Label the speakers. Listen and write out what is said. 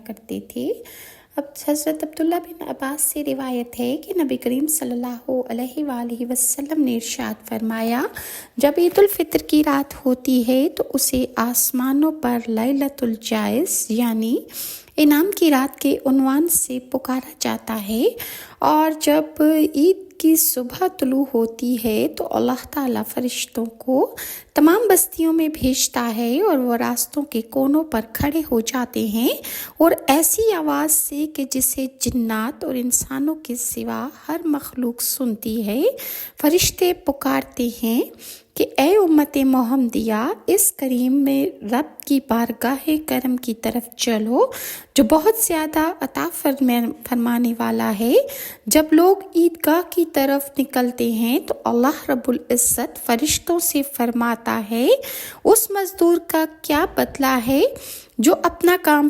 Speaker 1: کرتے تھے۔ اب حضرت عبداللہ بن عباس سے روایت ہے کہ نبی کریم صلی اللہ علیہ وآلہ وسلم نے ارشاد فرمایا، جب عید الفطر کی رات ہوتی ہے تو اسے آسمانوں پر لیلۃ الجائز یعنی انعام کی رات کے عنوان سے پکارا جاتا ہے، اور جب عید کی صبح طلوع ہوتی ہے تو اللہ تعالیٰ فرشتوں کو تمام بستیوں میں بھیجتا ہے اور وہ راستوں کے کونوں پر کھڑے ہو جاتے ہیں، اور ایسی آواز سے کہ جسے جنات اور انسانوں کے سوا ہر مخلوق سنتی ہے، فرشتے پکارتے ہیں کہ اے امت محمدیہ، اس کریم میں رب کی بارگاہ کرم کی طرف چلو جو بہت زیادہ عطا فرمانے والا ہے۔ جب لوگ عیدگاہ کی طرف نکلتے ہیں تو اللہ رب العزت فرشتوں سے فرماتا ہے، اس مزدور کا کیا بدلہ ہے جو اپنا کام